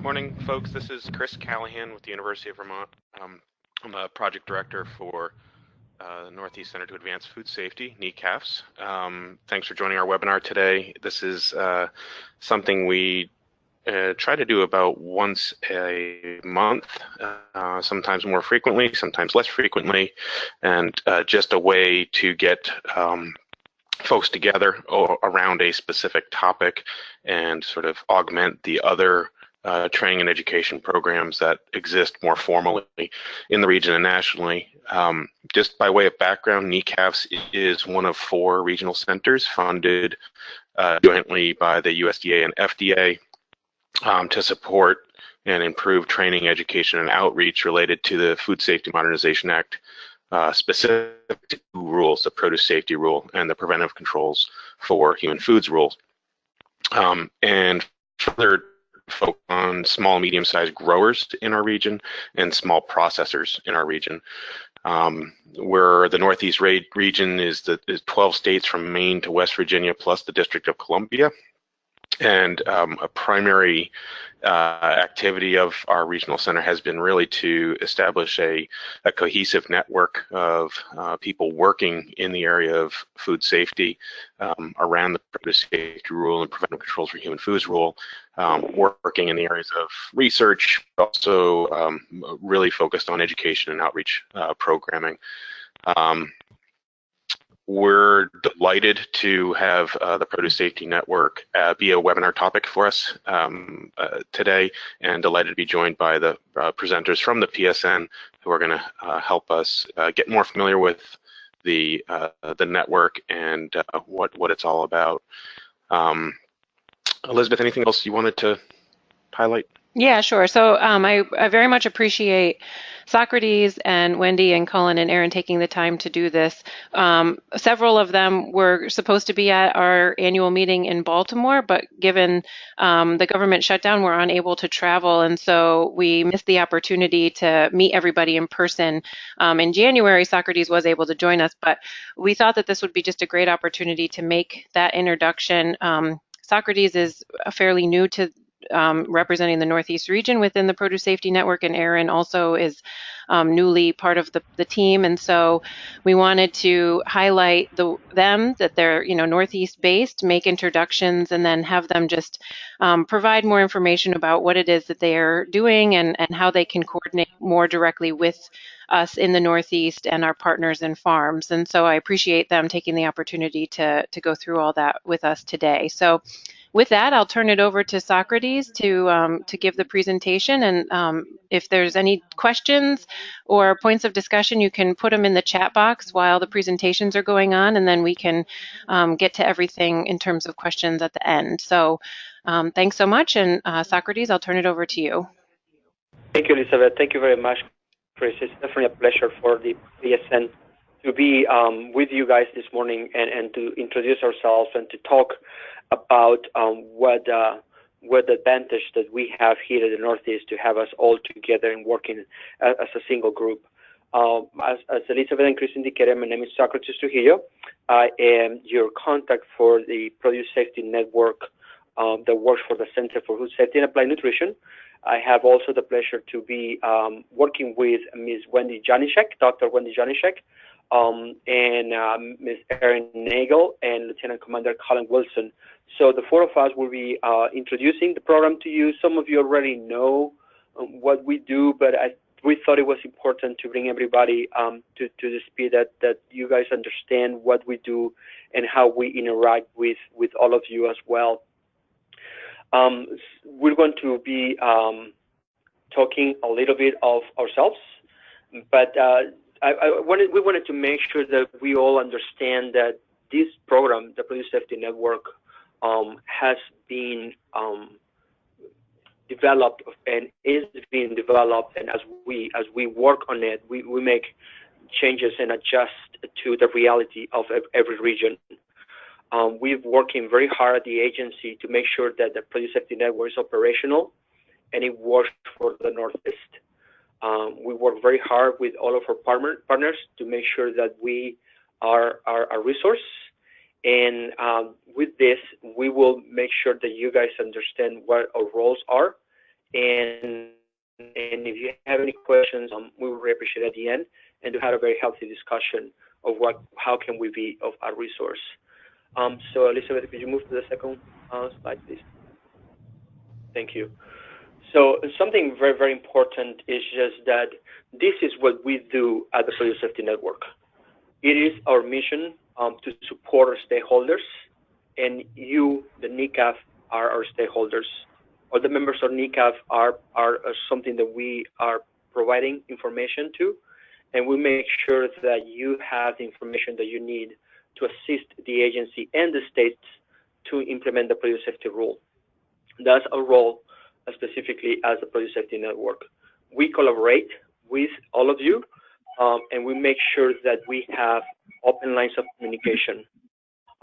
Morning, folks. This is Chris Callahan with the University of Vermont. I'm the project director for the Northeast Center to Advance Food Safety, NECAFS. Thanks for joining our webinar today. This is something we try to do about once a month, sometimes more frequently, sometimes less frequently, and just a way to get folks together around a specific topic and sort of augment the other training and education programs that exist more formally in the region and nationally. Just by way of background, NECAFS is one of 4 regional centers funded jointly by the USDA and FDA to support and improve training, education, and outreach related to the Food Safety Modernization Act, specific to 2 rules, the Produce Safety Rule and the Preventive Controls for Human Foods Rule. And further focus on small, medium-sized growers in our region and small processors in our region. Where the Northeast region is 12 states from Maine to West Virginia plus the District of Columbia. And a primary activity of our regional center has been really to establish a cohesive network of people working in the area of food safety around the Produce Safety Rule and Preventive Controls for Human Foods Rule, working in the areas of research, also really focused on education and outreach programming. We're delighted to have the Produce Safety Network be a webinar topic for us today, and delighted to be joined by the presenters from the PSN who are going to help us get more familiar with the network and what it's all about. Elizabeth, anything else you wanted to highlight? Yeah, sure. So I very much appreciate Socrates and Wendy and Colin and Aaron taking the time to do this. Several of them were supposed to be at our annual meeting in Baltimore, but given the government shutdown, we're unable to travel. And so we missed the opportunity to meet everybody in person. In January, Socrates was able to join us, but we thought that this would be just a great opportunity to make that introduction. Socrates is fairly new to representing the Northeast region within the Produce Safety Network, and Aaron also is newly part of the team, and so we wanted to highlight them, that they're Northeast based, make introductions, and then have them just provide more information about what it is that they are doing and how they can coordinate more directly with us in the Northeast and our partners and farms. And so I appreciate them taking the opportunity to go through all that with us today. So with that, I'll turn it over to Socrates to give the presentation, and if there's any questions or points of discussion, you can put them in the chat box while the presentations are going on, and then we can get to everything in terms of questions at the end. So thanks so much, and Socrates, I'll turn it over to you. Thank you, Elizabeth. Thank you very much, Chris. It's definitely a pleasure for the PSN to be with you guys this morning and to introduce ourselves and to talk about what advantage that we have here in the Northeast to have us all together and working as a single group. As Elizabeth and Chris indicated, my name is Socrates Trujillo. I am your contact for the Produce Safety Network that works for the Center for Food Safety and Applied Nutrition. I have also the pleasure to be working with Ms. Wendy Janishek, Dr. Wendy Janishek, and Ms. Erin Nagel and Lieutenant Commander Colin Wilson. So the 4 of us will be introducing the program to you. Some of you already know what we do, but we thought it was important to bring everybody to the speed that you guys understand what we do and how we interact with all of you as well. We're going to be talking a little bit of ourselves, but we wanted to make sure that we all understand that this program, the Produce Safety Network, has been developed and is being developed, and as we work on it, we make changes and adjust to the reality of every region. We're working very hard at the agency to make sure that the Produce Safety Network is operational and it works for the Northeast. We work very hard with all of our partners to make sure that we are a resource. And with this, we will make sure that you guys understand what our roles are And if you have any questions, we will really appreciate it at the end, and to have a very healthy discussion of how can we be of a resource. So Elizabeth, could you move to the second slide, please? Thank you. So something very, very important is just that this is what we do at the Producer Safety Network. It is our mission to support our stakeholders, and you, the NECAF, are our stakeholders. All the members of NECAF are something that we are providing information to, and we make sure that you have the information that you need to assist the agency and the states to implement the Producer Safety Rule. That's our role, specifically as the Producer Safety Network. We collaborate with all of you, and we make sure that we have open lines of communication.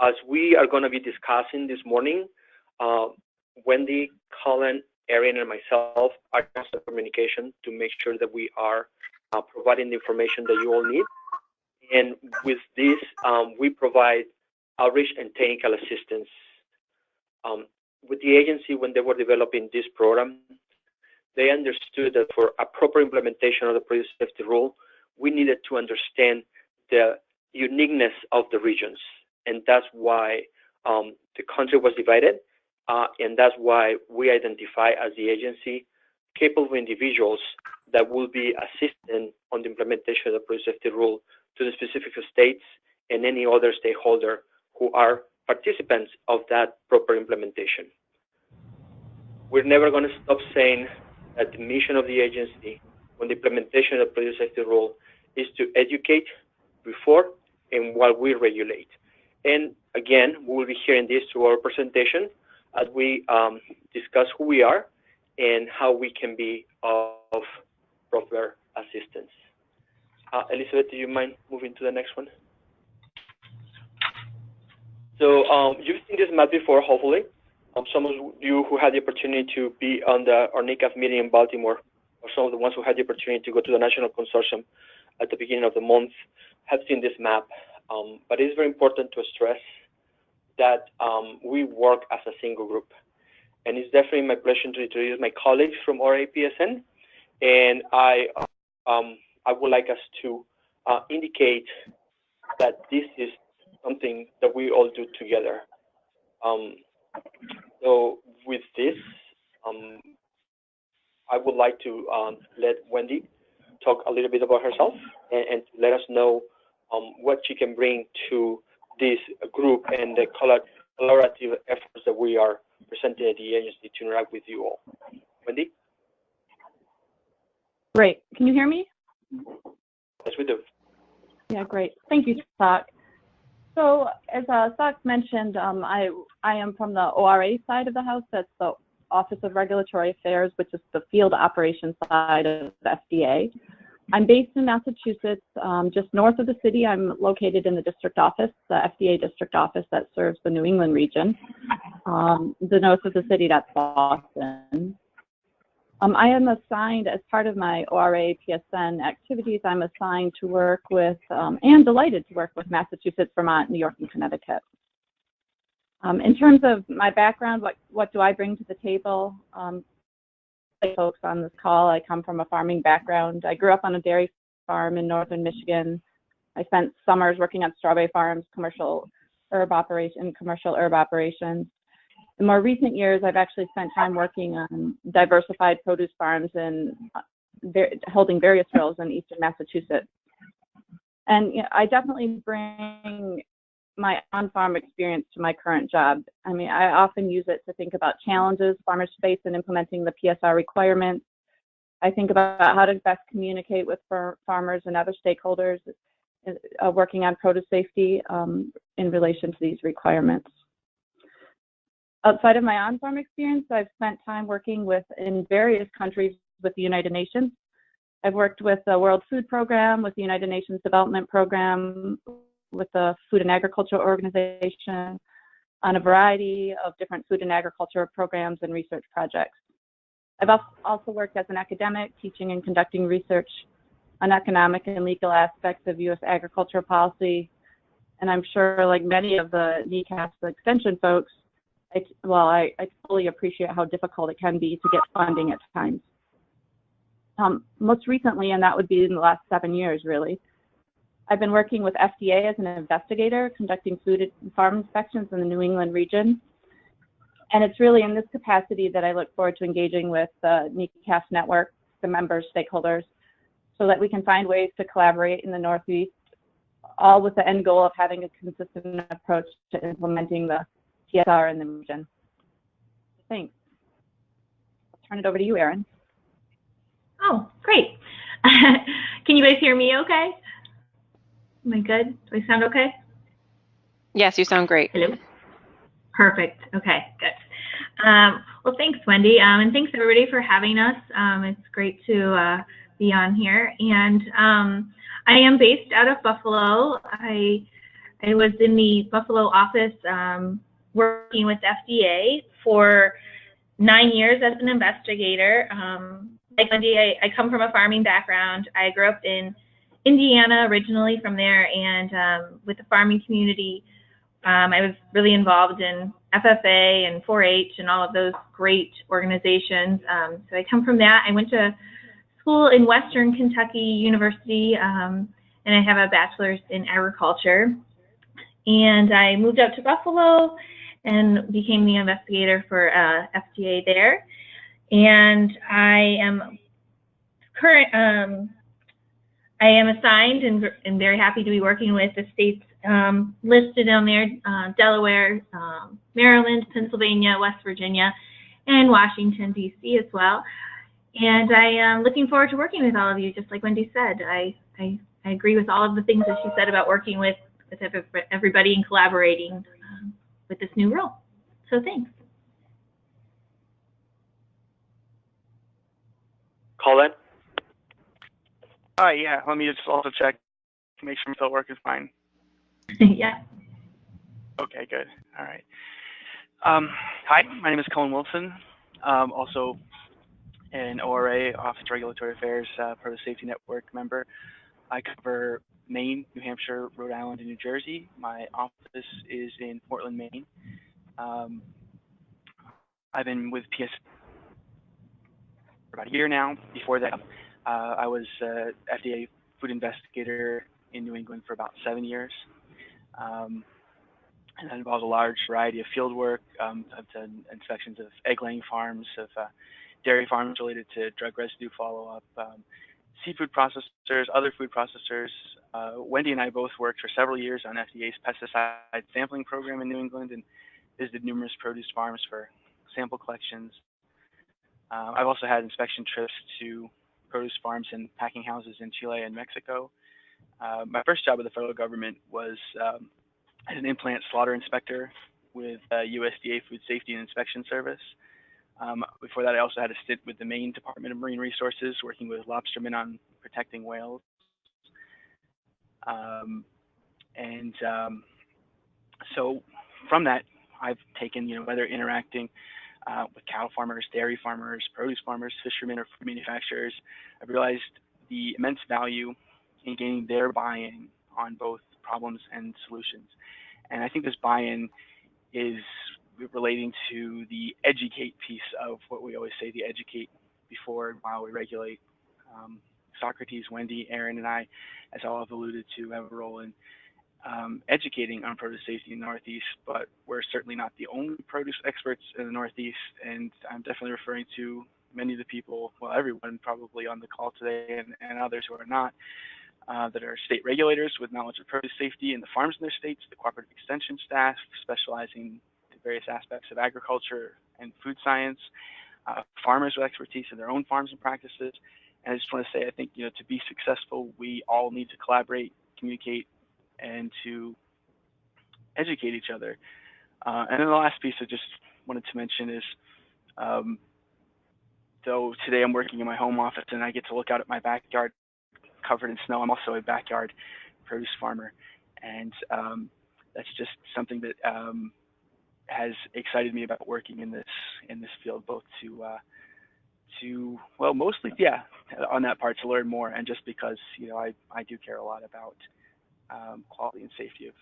As we are going to be discussing this morning, Wendy, Colin, Erin, and myself are in communication to make sure that we are providing the information that you all need. And with this, we provide outreach and technical assistance. With the agency, when they were developing this program, they understood that for a proper implementation of the Producer Safety Rule, we needed to understand the uniqueness of the regions. And that's why the country was divided. And that's why we identify as the agency capable individuals that will be assisting on the implementation of the Producer Safety Rule to the specific states and any other stakeholder who are participants of that proper implementation. We're never going to stop saying that the mission of the agency when the implementation of the Producer Safety Rule is to educate before and while we regulate. And again, we will be hearing this through our presentation as we discuss who we are and how we can be of proper assistance. Elizabeth, do you mind moving to the next one? So you've seen this map before, hopefully. Some of you who had the opportunity to be on our NECAF meeting in Baltimore, or some of the ones who had the opportunity to go to the National Consortium at the beginning of the month, have seen this map. But it is very important to stress that we work as a single group. And it's definitely my pleasure to introduce my colleagues from PSN. And I would like us to indicate that this is something that we all do together. So with this, I would like to let Wendy talk a little bit about herself and to let us know what she can bring to this group and the collaborative efforts that we are presenting at the agency to interact with you all. Wendy? Great. Can you hear me? Yes, we do. Yeah, great. Thank you, Sock. So as Sock mentioned, I am from the ORA side of the house. That's the Office of Regulatory Affairs, which is the field operations side of the FDA. I'm based in Massachusetts, just north of the city. I'm located in the district office, the FDA district office that serves the New England region. The north of the city, that's Boston. I am assigned, as part of my ORA PSN activities, I'm assigned to work with, and delighted to work with Massachusetts, Vermont, New York, and Connecticut. In terms of my background, what do I bring to the table? Like folks on this call, I come from a farming background. I grew up on a dairy farm in northern Michigan. I spent summers working on strawberry farms, commercial herb operations. In more recent years, I've actually spent time working on diversified produce farms and holding various roles in eastern Massachusetts. And you know, I definitely bring my on-farm experience to my current job. I mean, I often use it to think about challenges farmers face in implementing the PSR requirements. I think about how to best communicate with farmers and other stakeholders working on produce safety in relation to these requirements. Outside of my on-farm experience, I've spent time working in various countries with the United Nations. I've worked with the World Food Program, with the United Nations Development Program, with the Food and Agriculture Organization, on a variety of different food and agriculture programs and research projects. I've also worked as an academic, teaching and conducting research on economic and legal aspects of U.S. agricultural policy. And I'm sure, like many of the NECAFS extension folks, I fully appreciate how difficult it can be to get funding at times. Most recently, and that would be in the last 7 years, really, I've been working with FDA as an investigator, conducting food and farm inspections in the New England region. And it's really in this capacity that I look forward to engaging with the NECAFS network, the members, stakeholders, so that we can find ways to collaborate in the Northeast, all with the end goal of having a consistent approach to implementing the TSR in the region. Thanks. I'll turn it over to you, Erin. Oh, great. Can you guys hear me okay? Am I good? Do I sound okay? Yes, you sound great. Hello? Perfect. Okay, good. Well, thanks, Wendy, and thanks everybody for having us. It's great to be on here. And I am based out of Buffalo. I was in the Buffalo office working with FDA for 9 years as an investigator. Like Wendy, I come from a farming background. I grew up in Indiana originally from there, and with the farming community, I was really involved in FFA and 4-H and all of those great organizations. So I come from that. I went to school in Western Kentucky University, and I have a bachelor's in agriculture. And I moved out to Buffalo and became the investigator for FDA there. And I am assigned and very happy to be working with the states listed on there, Delaware, Maryland, Pennsylvania, West Virginia, and Washington, D.C. as well. And I am looking forward to working with all of you, just like Wendy said. I agree with all of the things that she said about working with everybody and collaborating with this new role. So thanks. Colin? Yeah, let me just also check to make sure my work is fine. Yeah. Okay, good. All right. Hi, my name is Colin Wilson, also an ORA, Office of Regulatory Affairs, Produce Safety Network member. I cover Maine, New Hampshire, Rhode Island, and New Jersey. My office is in Portland, Maine. I've been with PSN for about a year now. Before that, I was FDA food investigator in New England for about 7 years. And that involves a large variety of field work. I've done inspections of egg-laying farms, of dairy farms related to drug residue follow-up, seafood processors, other food processors. Wendy and I both worked for several years on FDA's pesticide sampling program in New England and visited numerous produce farms for sample collections. I've also had inspection trips to produce farms and packing houses in Chile and Mexico. My first job with the federal government was as an implant slaughter inspector with USDA Food Safety and Inspection Service. Before that, I also had a stint with the Maine Department of Marine Resources, working with lobstermen on protecting whales. So from that, I've taken, whether interacting with cattle farmers, dairy farmers, produce farmers, fishermen, or food manufacturers, I've realized the immense value in gaining their buy-in on both problems and solutions. And I think this buy-in is relating to the educate piece of what we always say, the educate before and while we regulate. Socrates, Wendy, Erin, and I, as all have alluded to, have a role in educating on produce safety in the Northeast, but we're certainly not the only produce experts in the Northeast, and I'm definitely referring to many of the people, well, everyone probably on the call today and others who are not, that are state regulators with knowledge of produce safety in the farms in their states, the cooperative extension staff specializing in various aspects of agriculture and food science, farmers with expertise in their own farms and practices. And I just want to say, I think, to be successful, we all need to collaborate, communicate, and to educate each other. And then the last piece I just wanted to mention is, though today I'm working in my home office and I get to look out at my backyard covered in snow, I'm also a backyard produce farmer. And that's just something that has excited me about working in this field, both to well, mostly, yeah, on that part, to learn more, and just because, I do care a lot about quality and safety of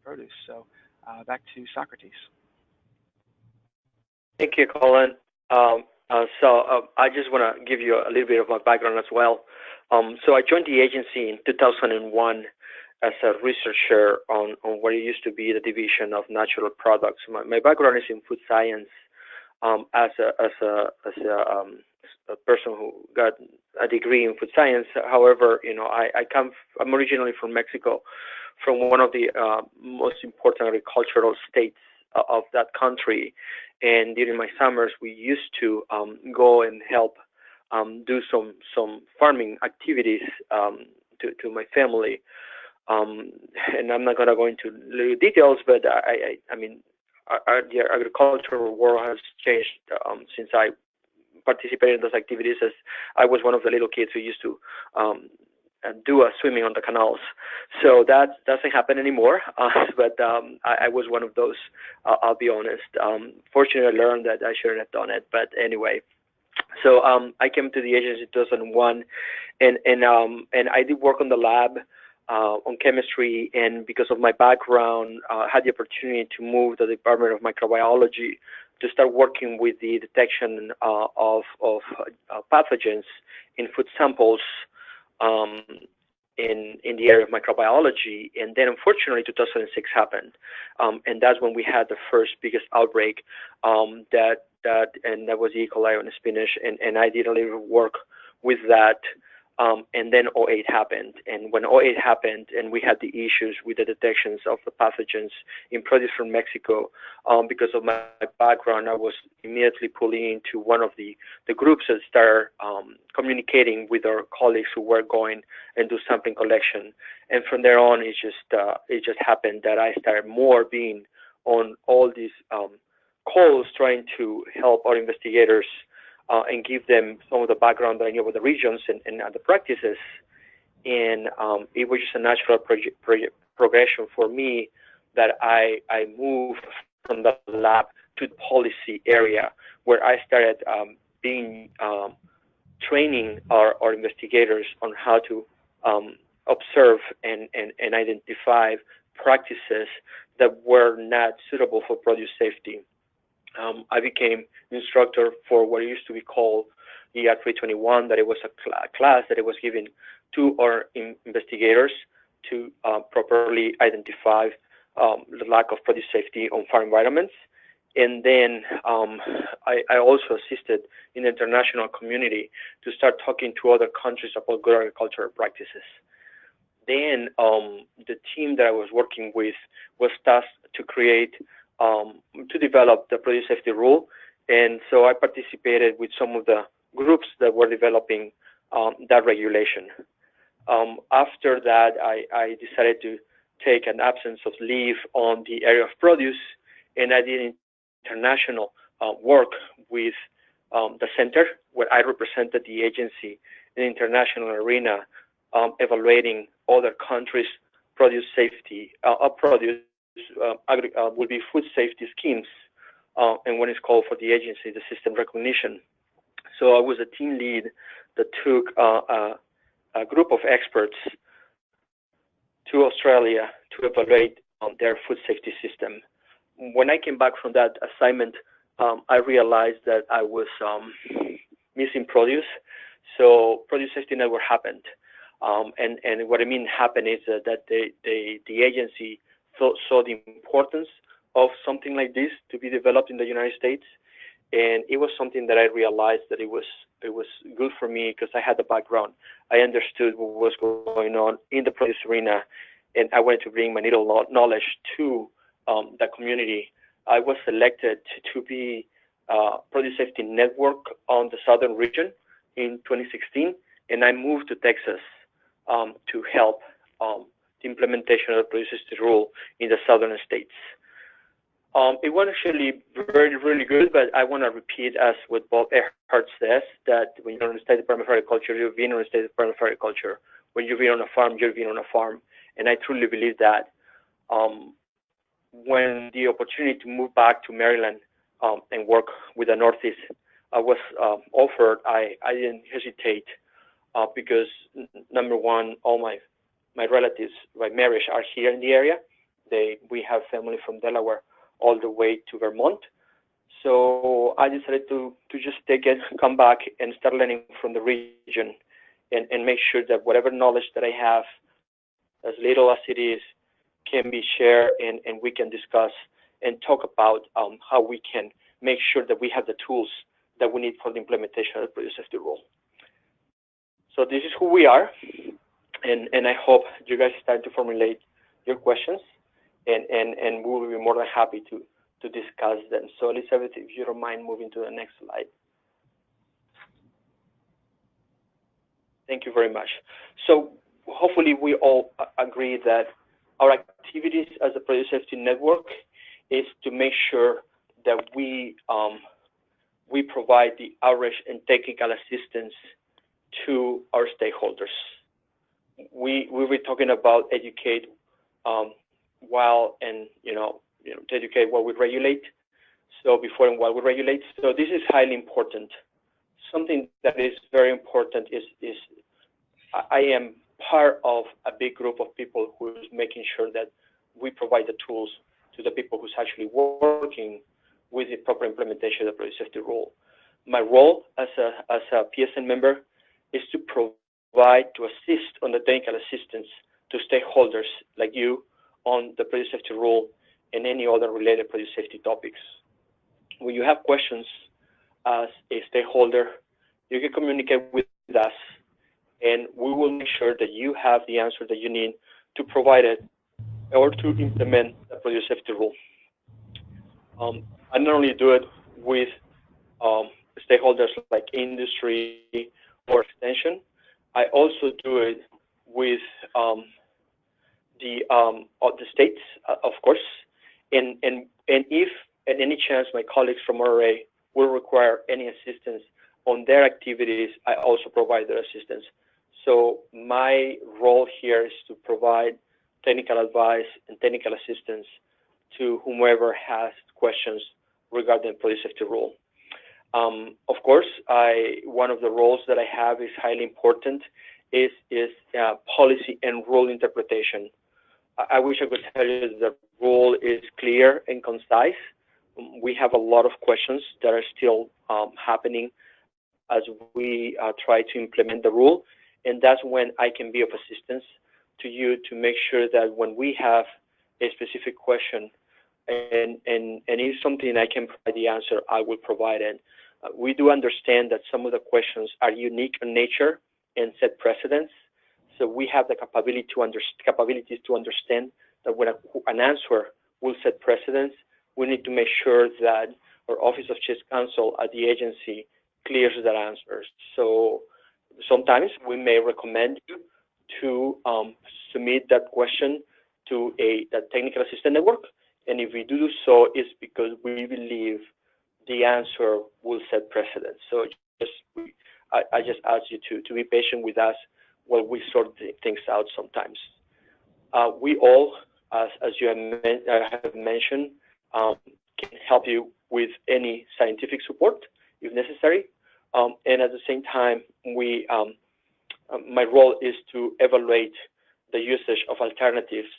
produce. So back to Socrates. Thank you, Colin. I just want to give you a little bit of my background as well. So I joined the agency in 2001 as a researcher on what it used to be the Division of Natural Products. My background is in food science. As a person who got a degree in food science. However, I'm originally from Mexico, from one of the most important agricultural states of that country. And during my summers, we used to go and help do some farming activities to my family. And I'm not going to go into little details, but I mean, the agricultural world has changed since I participated in those activities, as I was one of the little kids who used to do swimming on the canals. So that doesn't happen anymore, but I was one of those, I'll be honest. Fortunately, I learned that I shouldn't have done it, but anyway. So I came to the agency in 2001, and I did work on the lab, on chemistry, and because of my background, I had the opportunity to move to the Department of Microbiology to start working with the detection of pathogens in food samples in the area of microbiology. And then, unfortunately, 2006 happened, and that's when we had the first biggest outbreak. That was E. coli on spinach, and I did a little work with that. And then 2008 happened, and when 2008 happened, and we had the issues with the detections of the pathogens in produce from Mexico, because of my background, I was immediately pulling into one of the groups that started communicating with our colleagues who were going and do sampling collection. And from there on, it just happened that I started more being on all these calls, trying to help our investigators and give them some of the background that I knew about the regions and the practices. And it was just a natural progression for me that I moved from the lab to the policy area, where I started training our investigators on how to observe and identify practices that were not suitable for produce safety. I became instructor for what used to be called ER 321, that it was a class that it was given to our investigators to properly identify the lack of produce safety on farm environments. And then I also assisted in the international community to start talking to other countries about good agricultural practices. Then the team that I was working with was tasked to create to develop the produce safety rule. And so I participated with some of the groups that were developing that regulation. After that, I decided to take an absence of leave on the area of produce, and I did international work with the center, where I represented the agency in the international arena, evaluating other countries' produce safety, would be food safety schemes, and what is called for the agency, the system recognition. So I was a team lead that took a group of experts to Australia to evaluate their food safety system. When I came back from that assignment, I realized that I was missing produce. So produce safety network happened. And what I mean happened is that the agency saw the importance of something like this to be developed in the United States, and it was something that I realized that it was good for me because I had the background. I understood what was going on in the produce arena, and I wanted to bring my little knowledge to the community. I was selected to be produce safety network on the southern region in 2016, and I moved to Texas to help the implementation of the produce safety rule in the southern states. It was actually really good, but I want to repeat as what Bob Earhart says, that when you're in the State Department of Agriculture, you've been in the State Department of Agriculture. When you've been on a farm, you've been on a farm. And I truly believe that. When the opportunity to move back to Maryland and work with the Northeast was offered, I didn't hesitate because, number one, all my relatives by marriage are here in the area. We have family from Delaware all the way to Vermont. So I decided to just take it, come back and start learning from the region and make sure that whatever knowledge that I have, as little as it is, can be shared and we can discuss and talk about how we can make sure that we have the tools that we need for the implementation of the producer safety rule. So this is who we are, and I hope you guys start to formulate your questions, and we will be more than happy to discuss them. So Elizabeth, if you don't mind moving to the next slide. Thank you very much. So hopefully we all agree that our activities as a producer safety network is to make sure that we provide the outreach and technical assistance to our stakeholders. We were talking about educate while and to educate while we regulate. So before and while we regulate. So this is highly important. Something that is very important is I am part of a big group of people who is making sure that we provide the tools to the people who's actually working with the proper implementation of the producer safety rule. My role as a PSN member is to provide, to assist on the technical assistance to stakeholders like you on the producer safety rule and any other related producer safety topics. When you have questions as a stakeholder, you can communicate with us, and we will make sure that you have the answer that you need to provide it or to implement the producer safety rule. I not only do it with stakeholders like industry or extension, I also do it with the states, of course, and if at any chance my colleagues from RRA will require any assistance on their activities, I also provide their assistance. So my role here is to provide technical advice and technical assistance to whomever has questions regarding the producer safety rule. Of course, one of the roles that I have is highly important is policy and rule interpretation. I wish I could tell you the rule is clear and concise. We have a lot of questions that are still happening as we try to implement the rule, and that's when I can be of assistance to you to make sure that when we have a specific question and if something I can provide the answer, I will provide it. We do understand that some of the questions are unique in nature and set precedents, so we have the capabilities to understand that when an answer will set precedents, we need to make sure that our Office of Chief Counsel at the agency clears that answer. So sometimes we may recommend you to submit that question to the technical assistant network, and if we do so, it's because we believe the answer will set precedent. So I just ask you to be patient with us while we sort things out sometimes. We all, as you have mentioned, can help you with any scientific support if necessary. And at the same time, my role is to evaluate the usage of alternatives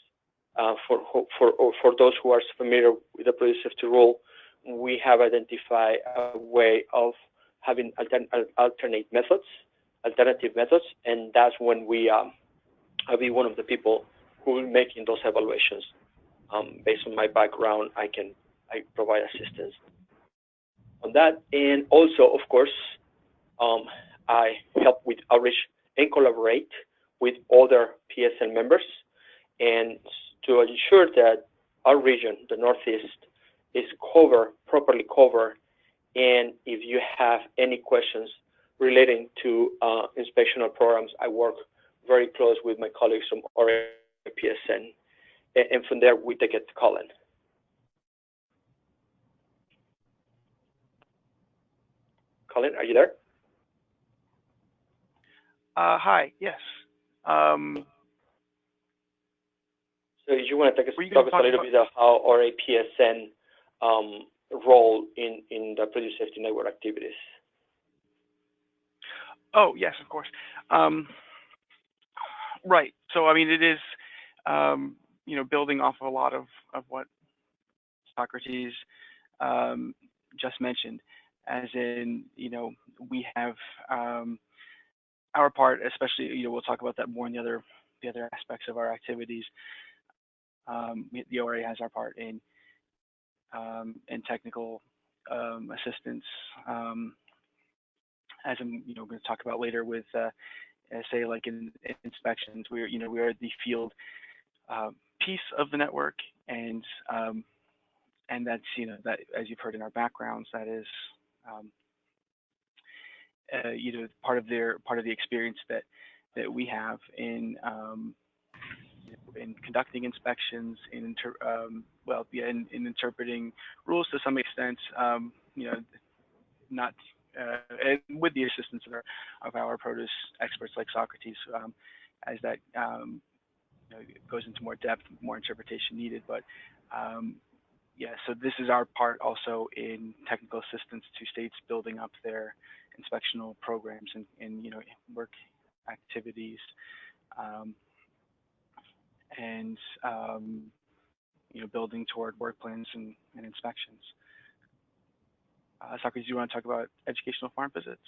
for those who are familiar with the producer safety rule. We have identified a way of having alternative methods, and that's when I'll be one of the people who will be making those evaluations. Based on my background, I provide assistance on that, and also, of course, I help with outreach and collaborate with other PSN members, and to ensure that our region, the Northeast, is properly covered. And if you have any questions relating to inspectional programs, I work very close with my colleagues from RA PSN, and from there we take it to Colin. Colin, are you there? Hi, yes. So you want to talk us a little bit about how RA PSN role in the producer safety network activities? Oh, yes, of course. Right. So, I mean, it is, building off of a lot of what Socrates just mentioned, as in, we have our part, especially, we'll talk about that more in the other aspects of our activities. The ORA has our part in technical assistance, as I'm, going to talk about later with, say, like in inspections, we are the field piece of the network, and that's, that, as you've heard in our backgrounds, that is, part of the experience that we have in conducting inspections, in interpreting rules to some extent, not and with the assistance of our produce experts like Socrates, as that goes into more depth, more interpretation needed. But yeah, so this is our part also in technical assistance to states building up their inspectional programs and work activities, and building toward work plans and inspections. Socrates, do you want to talk about educational farm visits?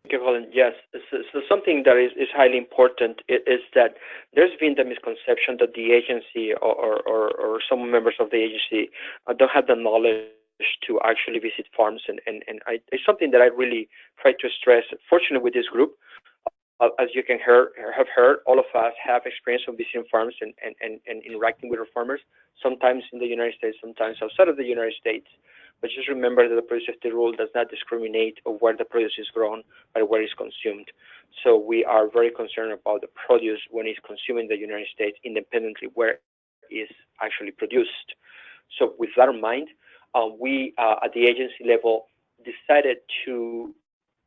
Thank you, Colin. Yes, so something that is highly important is that there's been the misconception that the agency or some members of the agency don't have the knowledge to actually visit farms, and it's something that I really try to stress. Fortunately, with this group, as you can have heard, all of us have experience of visiting farms and interacting with our farmers, sometimes in the United States, sometimes outside of the United States. But just remember that the produce safety rule does not discriminate on where the produce is grown, but where it's consumed. So we are very concerned about the produce when it's consumed in the United States, independently where it is actually produced. So with that in mind, we at the agency level decided to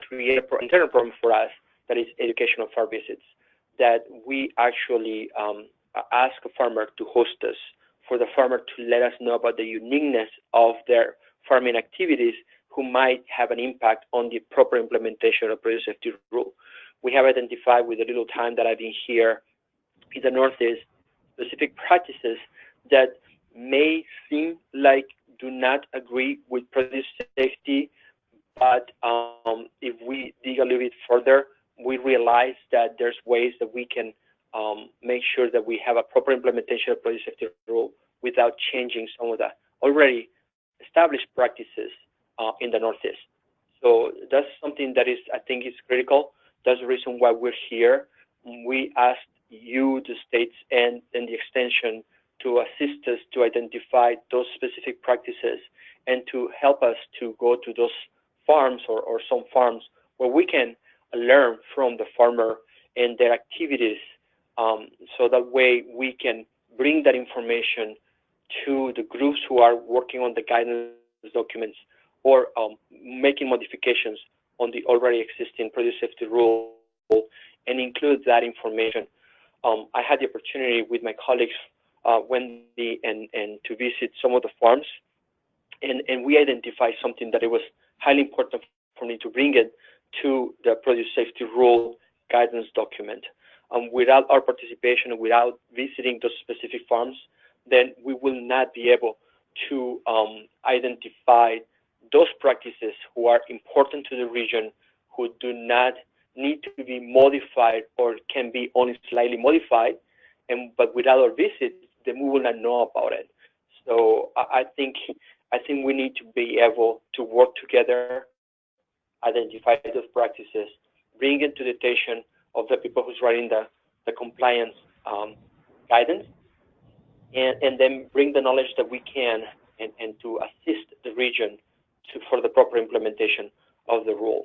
create an internal program for us that is educational farm visits, that we actually ask a farmer to host us, for the farmer to let us know about the uniqueness of their farming activities who might have an impact on the proper implementation of produce safety rule. We have identified with the little time that I've been here in the Northeast specific practices that may seem like do not agree with produce safety, but if we dig a little bit further, we realize that there's ways that we can make sure that we have a proper implementation of produce safety rule without changing some of the already established practices in the Northeast. So that's something that I think is critical. That's the reason why we're here. We asked you, the states, and the extension to assist us to identify those specific practices and to help us to go to those farms or some farms where we can learn from the farmer and their activities, so that way we can bring that information to the groups who are working on the guidance documents or making modifications on the already existing produce safety rule, and include that information. I had the opportunity with my colleagues, Wendy, and to visit some of the farms, and we identified something that it was highly important for me to bring it to the produce safety rule guidance document. Without our participation, without visiting those specific farms, then we will not be able to identify those practices who are important to the region, who do not need to be modified or can be only slightly modified, but without our visit, then we will not know about it. So I think we need to be able to work together, identify those practices, bring it to the attention of the people who's writing the compliance guidance, and then bring the knowledge that we can and to assist the region for the proper implementation of the rule.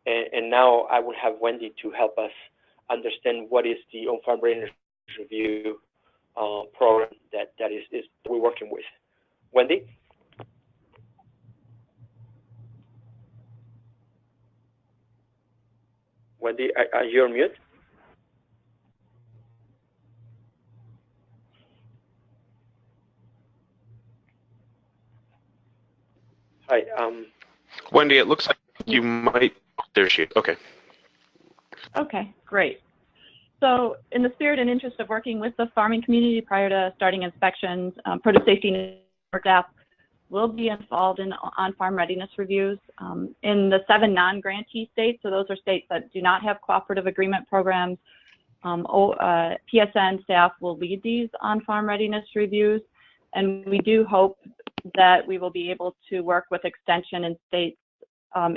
And now I will have Wendy to help us understand what is the on-farm readiness review program that we're working with. Wendy? Wendy, are you on mute? Hi. Wendy, it looks like you might. There she is. Okay. Okay, great. So in the spirit and interest of working with the farming community prior to starting inspections, produce safety network staff will be involved in on-farm readiness reviews. In the 7 non-grantee states, so those are states that do not have cooperative agreement programs, PSN staff will lead these on-farm readiness reviews, and we do hope that we will be able to work with extension in states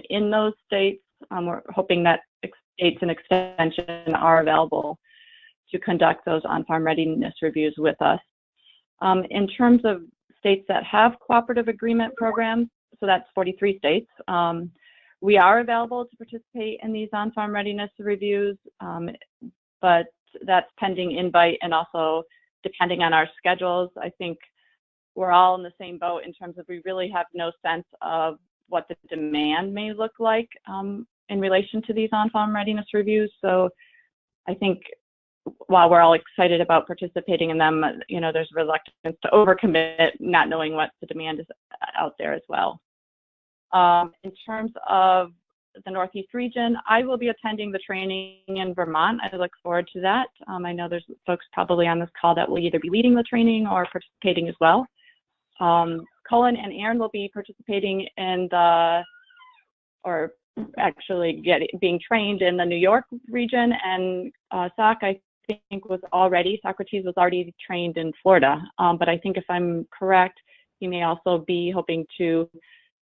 in those states. We're hoping that states and extension are available to conduct those on-farm readiness reviews with us. In terms of states that have cooperative agreement programs, so that's 43 states, we are available to participate in these on-farm readiness reviews, but that's pending invite and also depending on our schedules. I think we're all in the same boat in terms of we really have no sense of what the demand may look like in relation to these on-farm readiness reviews. So I think while we're all excited about participating in them, you know, there's reluctance to overcommit, not knowing what the demand is out there as well. In terms of the Northeast region, I will be attending the training in Vermont. I look forward to that. I know there's folks probably on this call that will either be leading the training or participating as well. Colin and Aaron will be participating in or actually being trained in the New York region, and SOC, I think, Socrates was already trained in Florida. But I think if I'm correct, he may also be hoping to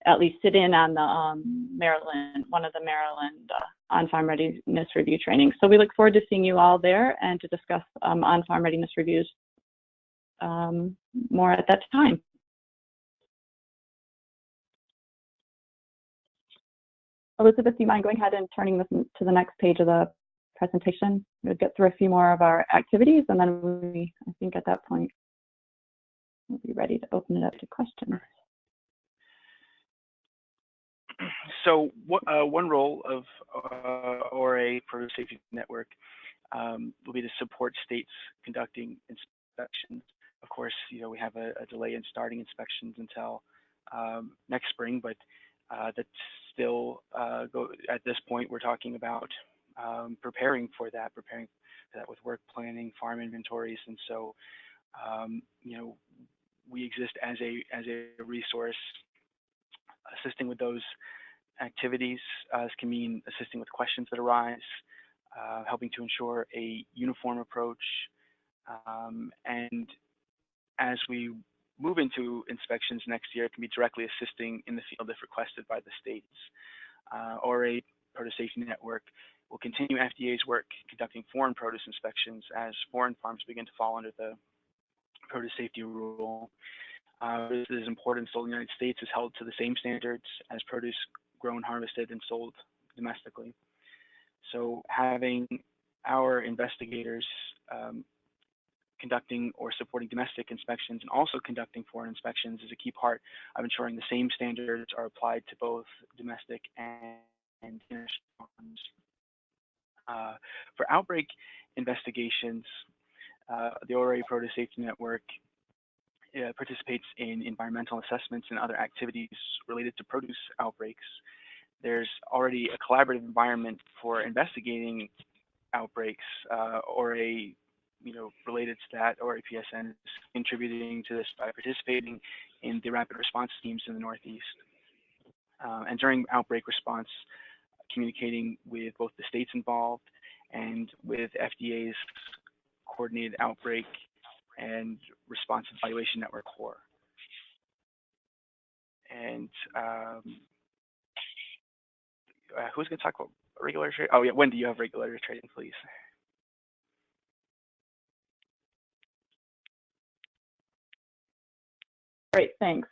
at least sit in on the one of the Maryland on-farm readiness review trainings. So we look forward to seeing you all there and to discuss on-farm readiness reviews more at that time. Elizabeth, do you mind going ahead and turning this to the next page of the presentation? We'll get through a few more of our activities, and then I think at that point, we'll be ready to open it up to questions. So one role of ORA Produce Safety Network will be to support states conducting inspections. Of course, you know, we have a delay in starting inspections until next spring, but that's still at this point, we're talking about preparing for that with work planning, farm inventories, and so you know, we exist as a resource assisting with those activities. This can mean assisting with questions that arise, helping to ensure a uniform approach, and as we move into inspections next year, it can be directly assisting in the field if requested by the states. ORA Produce Safety Network will continue FDA's work conducting foreign produce inspections as foreign farms begin to fall under the produce safety rule. This is important so the United States is held to the same standards as produce grown, harvested, and sold domestically. So having our investigators conducting or supporting domestic inspections and also conducting foreign inspections is a key part of ensuring the same standards are applied to both domestic and international farms. For outbreak investigations, the ORA Produce Safety Network participates in environmental assessments and other activities related to produce outbreaks. There's already a collaborative environment for investigating outbreaks. ORA, related to that, ORA PSN is contributing to this by participating in the rapid response teams in the Northeast. And during outbreak response, communicating with both the states involved and with FDA's coordinated outbreak and response evaluation network core. And who's going to talk about regulatory trading? Oh yeah, Wendy, you have regulatory trading, please. Great, thanks.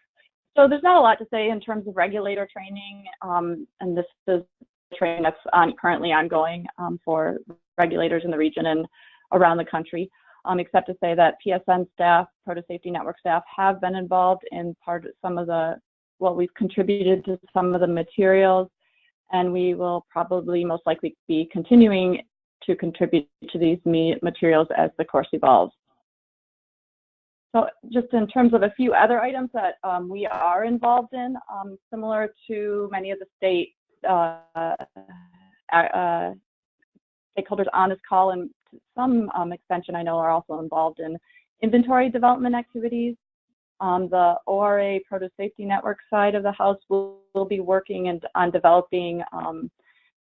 So there's not a lot to say in terms of regulator training, and this is training that's currently ongoing for regulators in the region and around the country, except to say that PSN staff, Produce Safety Network staff, have been involved in we've contributed to some of the materials, and we will probably most likely be continuing to contribute to these materials as the course evolves. So just in terms of a few other items that we are involved in, similar to many of the state stakeholders on this call, and to some extension I know are also involved in inventory development activities. The ORA Produce Safety Network side of the House will be working on developing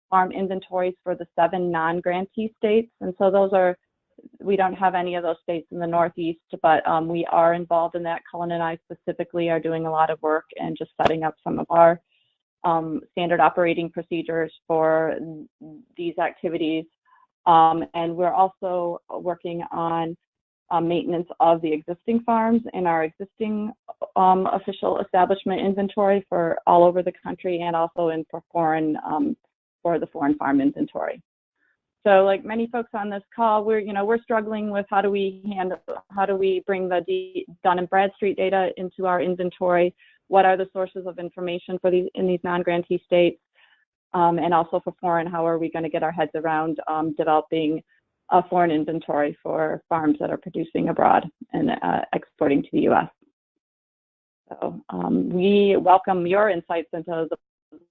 farm inventories for the 7 non-grantee states. And so those are, we don't have any of those states in the Northeast, but we are involved in that. Colin and I specifically are doing a lot of work and just setting up some of our standard operating procedures for these activities. And we're also working on maintenance of the existing farms in our existing official establishment inventory for all over the country, and also in for the foreign farm inventory. So, like many folks on this call, we're struggling with how do we bring the Dun & Bradstreet data into our inventory? What are the sources of information for these non-grantee states? And also for foreign, how are we going to get our heads around developing a foreign inventory for farms that are producing abroad and exporting to the U.S. So we welcome your insights into the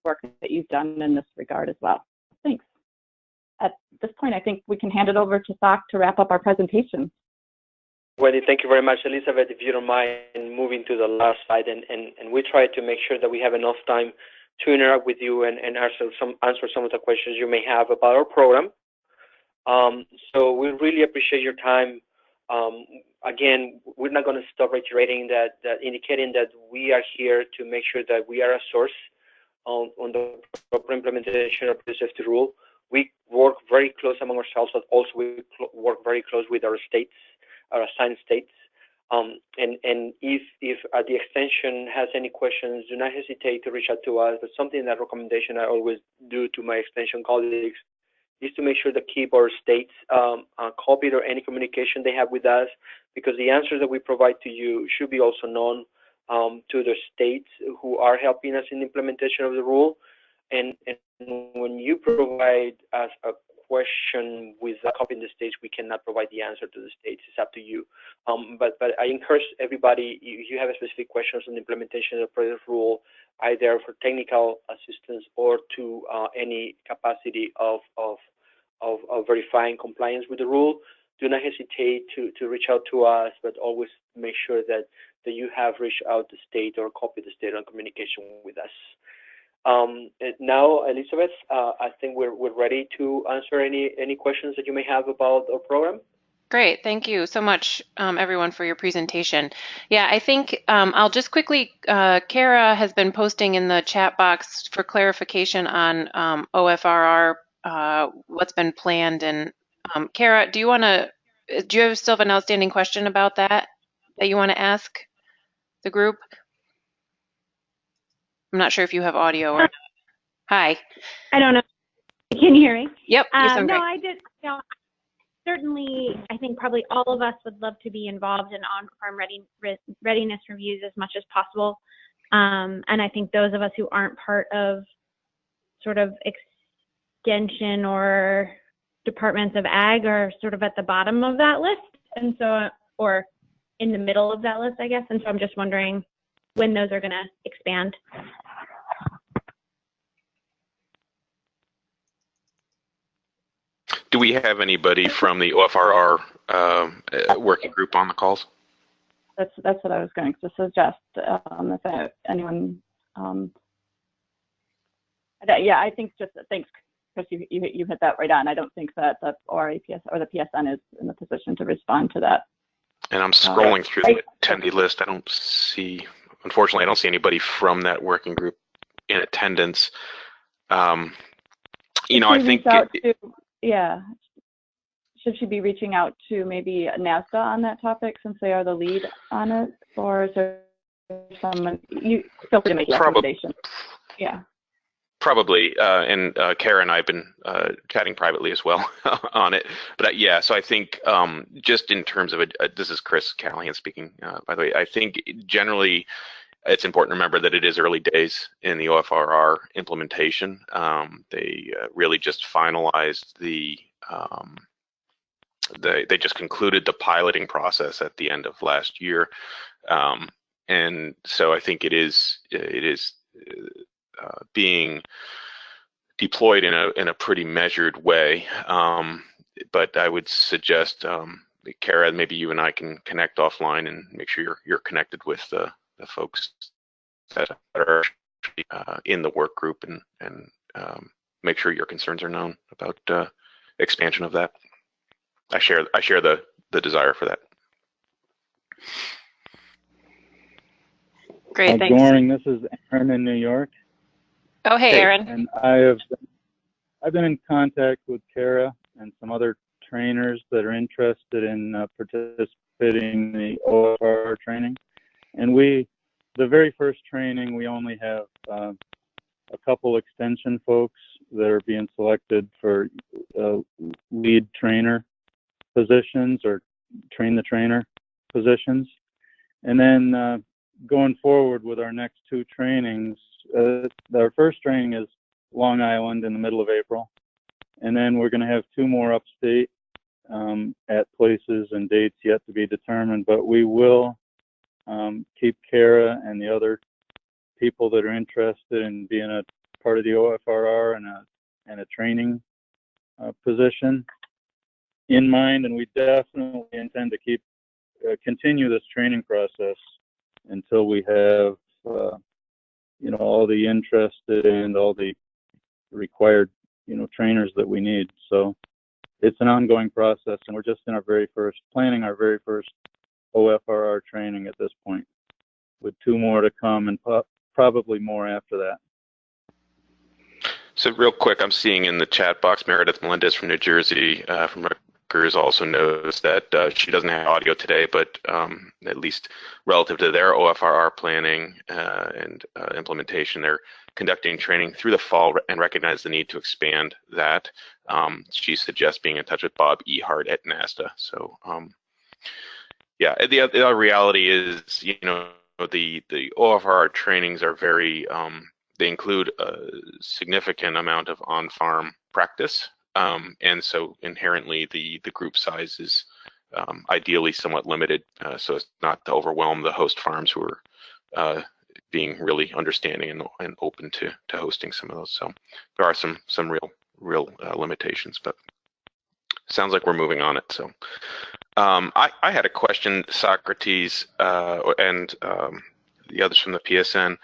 work that you've done in this regard as well. Thanks. At this point, I think we can hand it over to Sak to wrap up our presentation. Wendy, thank you very much. Elizabeth, if you don't mind moving to the last slide, and we try to make sure that we have enough time to interact with you and answer some of the questions you may have about our program. So we really appreciate your time. Again, we're not going to stop reiterating that, indicating that we are here to make sure that we are a source on the proper implementation of the safety rule. We work very close among ourselves, but also we work very close with our states, our assigned states. And if the extension has any questions, do not hesitate to reach out to us. But that recommendation I always do to my extension colleagues is to make sure to keep our states copied or any communication they have with us, because the answers that we provide to you should be also known to the states who are helping us in the implementation of the rule. And when you provide us a question without copying the states, we cannot provide the answer to the states. It's up to you. But I encourage everybody, if you have specific questions on the implementation of the rule, either for technical assistance or to any capacity of verifying compliance with the rule, do not hesitate to reach out to us, but always make sure that you have reached out to the state or copied the state on communication with us. Now, Elizabeth, I think we're ready to answer any questions that you may have about our program. Great, thank you so much, everyone, for your presentation. Yeah, I think I'll just quickly, Kara has been posting in the chat box for clarification on OFRR, what's been planned. And Kara, do you still have an outstanding question about that you want to ask the group? I'm not sure if you have audio or not. Hi. I don't know. Can you hear me? Yep. You sound great. No, I did. Certainly, I think probably all of us would love to be involved in on-farm readiness reviews as much as possible. And I think those of us who aren't part of sort of extension or departments of ag are sort of at the bottom of that list. And so, or in the middle of that list, I guess. And so I'm just wondering when those are going to expand. Do we have anybody from the OFRR working group on the calls? That's what I was going to suggest. If anyone, yeah, I think just thanks, Chris. You hit that right on. I don't think that the ORAPS or the PSN is in the position to respond to that. And I'm scrolling through the attendee list. I don't see, unfortunately, I don't see anybody from that working group in attendance. I think. Yeah. Should she be reaching out to maybe NASDA on that topic since they are the lead on it? Or is there someone, you feel free to make a recommendation. Yeah. Probably. And Kara and I have been chatting privately as well on it. But yeah, so I think just in terms of this is Chris Callahan speaking, by the way. I think generally it's important to remember that it is early days in the OFRR implementation. They really just finalized they just concluded the piloting process at the end of last year. And so I think it is being deployed in a pretty measured way. But I would suggest Kara, maybe you and I can connect offline and make sure you're connected with the folks that are in the work group, and make sure your concerns are known about expansion of that. I share the desire for that. Great, thanks. Good morning. This is Aaron in New York. Oh, hey, Aaron. And I've been in contact with Kara and some other trainers that are interested in participating in the OFR training. And the very first training, we only have a couple extension folks that are being selected for lead trainer positions or train the trainer positions. And then going forward with our next two trainings, our first training is Long Island in the middle of April. And then we're going to have two more upstate at places and dates yet to be determined. But we will keep Kara and the other people that are interested in being a part of the OFRR and a training position in mind. And we definitely intend to continue this training process until we have all the interested and all the required trainers that we need. So it's an ongoing process, and we're just in planning our very first OFRR training at this point, with two more to come and probably more after that. So real quick, I'm seeing in the chat box Meredith Melendez from New Jersey from Rutgers also knows that she doesn't have audio today, but at least relative to their OFRR planning and implementation, they're conducting training through the fall and recognize the need to expand that. She suggests being in touch with Bob Ehart at NASTA. So yeah, the other reality is, the OFRR trainings are very, they include a significant amount of on-farm practice. And so inherently the group size is ideally somewhat limited, so as not to overwhelm the host farms who are being really understanding and open to hosting some of those. So there are some real limitations, but sounds like we're moving on it. So I had a question, Socrates, and the others from the PSN.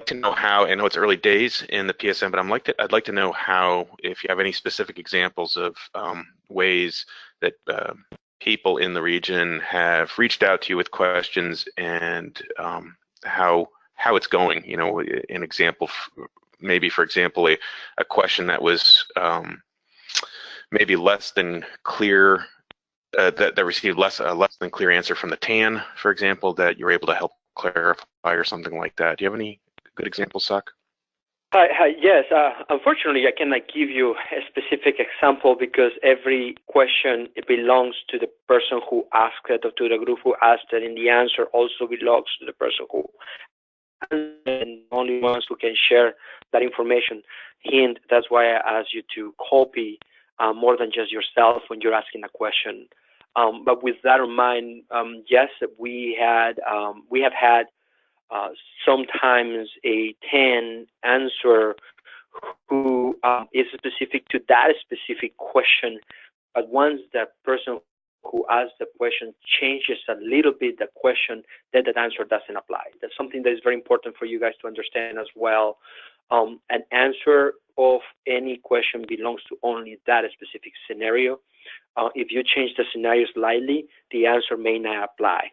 To know how, I know it's early days in the PSN, but I'd like to know how, if you have any specific examples of ways that people in the region have reached out to you with questions, and how it's going. An example, maybe for example, a question that was maybe less than clear, that received less than clear answer from the TAN, for example, that you're able to help clarify or something like that. Do you have any good examples, Soc? Hi, yes. Unfortunately, I cannot give you a specific example because every question, it belongs to the person who asked it or to the group who asked it, and the answer also belongs to the person who asked, and only ones who can share that information. Hint, that's why I asked you to copy more than just yourself when you're asking a question. But with that in mind, yes, we have had sometimes a 10 answer who is specific to that specific question, but once that person who asked the question changes a little bit the question, then that answer doesn't apply. That's something that is very important for you guys to understand as well. An answer of any question belongs to only that specific scenario. If you change the scenario slightly, the answer may not apply.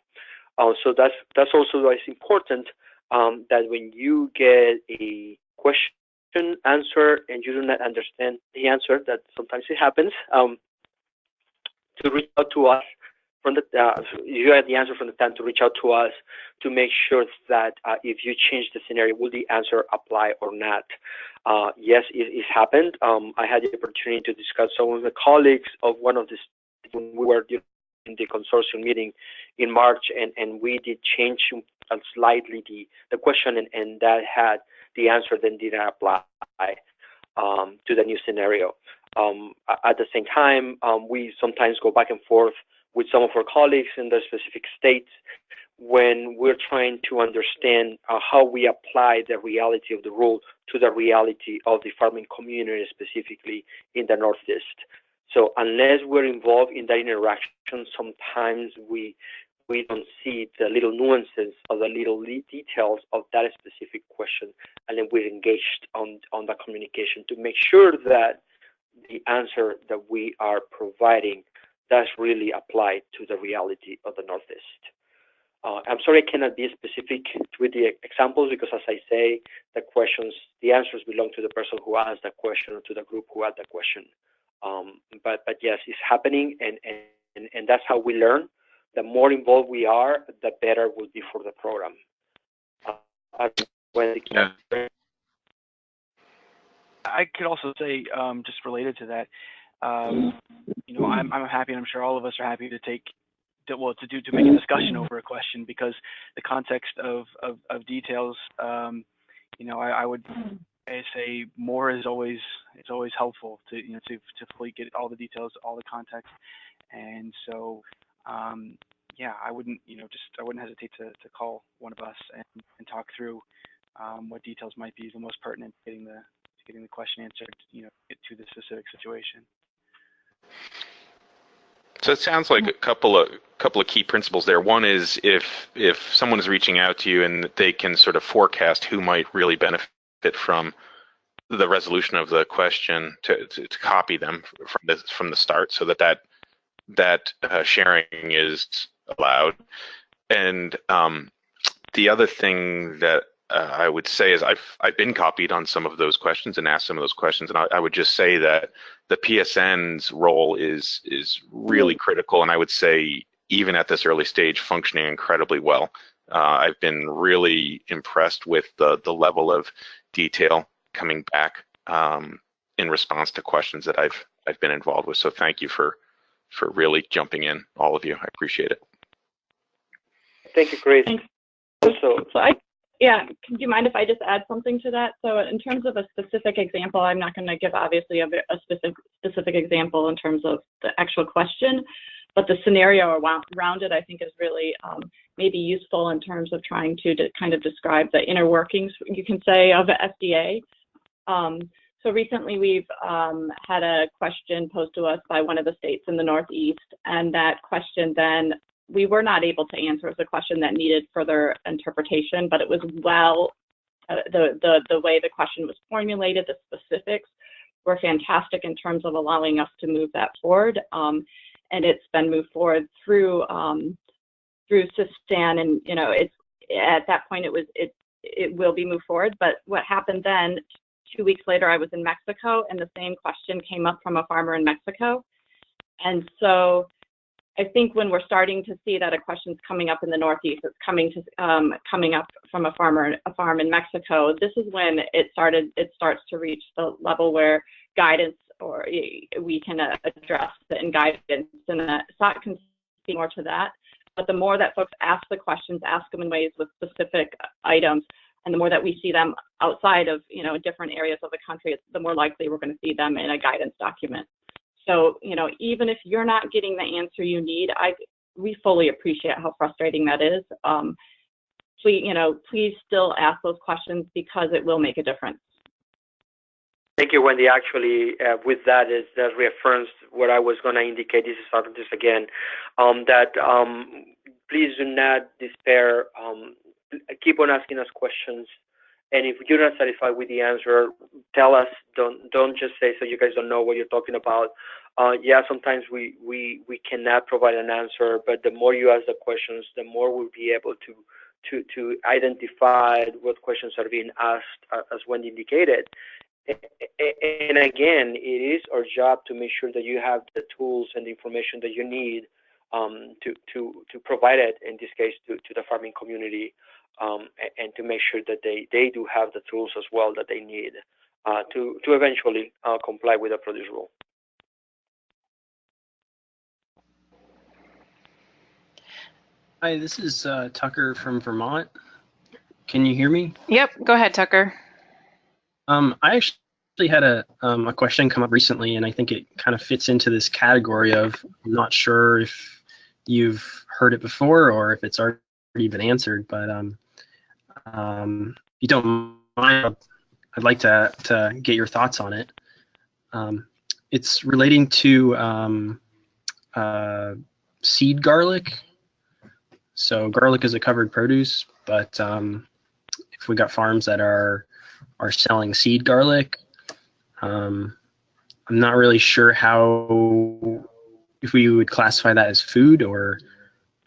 So that's also why it's important that when you get a question answer and you do not understand the answer, that sometimes it happens, to reach out to us from the you have the answer from the time to reach out to us to make sure that if you change the scenario, will the answer apply or not? Yes, it's happened. I had the opportunity to discuss some of the colleagues of one of the when we were in the consortium meeting in March, and we did change slightly the question, and that had the answer then did not apply to the new scenario. At the same time, we sometimes go back and forth with some of our colleagues in the specific states when we're trying to understand how we apply the reality of the rule to the reality of the farming community, specifically in the Northeast. So unless we're involved in that interaction, sometimes we don't see the little nuances or the little details of that specific question, and then we're engaged on the communication to make sure that the answer that we are providing does really apply to the reality of the Northeast. I'm sorry I cannot be specific with the examples because, as I say, the answers belong to the person who asked the question or to the group who asked the question. But yes, it's happening, and that's how we learn. The more involved we are, the better it will be for the program. Yeah. I could also say, just related to that, you know, I'm happy, and I'm sure all of us are happy to make a discussion over a question, because the context of details, you know, I would say more is always helpful to fully get all the details, all the context, and so yeah, I wouldn't hesitate to call one of us and talk through what details might be the most pertinent to getting the question answered, you know, to the specific situation. So it sounds like a couple of key principles there. One is if someone is reaching out to you and they can sort of forecast who might really benefit from the resolution of the question, to copy them from the start, so that sharing is allowed. And the other thing that I would say is I've been copied on some of those questions and asked some of those questions, and I would just say that the PSN's role is really critical, and I would say even at this early stage functioning incredibly well. I've been really impressed with the level of detail coming back in response to questions that I've been involved with. So thank you for really jumping in, all of you. I appreciate it. Thank you, Chris. Thanks. So yeah, do you mind if I just add something to that? So in terms of a specific example, I'm not going to give obviously a specific example in terms of the actual question, but the scenario around it I think is really maybe useful in terms of trying to kind of describe the inner workings, you can say, of the FDA. So recently we've had a question posed to us by one of the states in the Northeast, and that question then we were not able to answer. It was a question that needed further interpretation, but it was the way the question was formulated, the specifics were fantastic in terms of allowing us to move that forward. And it's been moved forward through SISTAN, and you know, it's at that point it will be moved forward. But what happened then, 2 weeks later, I was in Mexico, and the same question came up from a farmer in Mexico, and so I think when we're starting to see that a question's coming up in the Northeast, it's coming up from a farm in Mexico. This is when it starts to reach the level where guidance, or we can address it in guidance, and SOC can speak more to that. But the more that folks ask the questions, ask them in ways with specific items, and the more that we see them outside of, you know, different areas of the country, the more likely we're going to see them in a guidance document. So, you know, even if you're not getting the answer you need, we fully appreciate how frustrating that is. Please still ask those questions, because it will make a difference. Thank you, Wendy. Actually, with that reaffirms what I was going to indicate. This is Socrates again. Please do not despair. Keep on asking us questions. And if you're not satisfied with the answer, tell us. Don't just say, so you guys don't know what you're talking about. Yeah, sometimes we cannot provide an answer, but the more you ask the questions, the more we'll be able to identify what questions are being asked, as Wendy indicated. And again, it is our job to make sure that you have the tools and the information that you need to provide it, in this case, to the farming community. And to make sure that they do have the tools as well that they need to eventually comply with the produce rule. Hi, this is Tucker from Vermont. Can you hear me? Yep, go ahead, Tucker. I actually had a question come up recently, and I think it kind of fits into this category of, I'm not sure if you've heard it before or if it's already been answered, but if you don't mind, I'd like to get your thoughts on it. it's relating to seed garlic. So garlic is a covered produce, but if we got farms that are selling seed garlic, I'm not really sure if we would classify that as food, or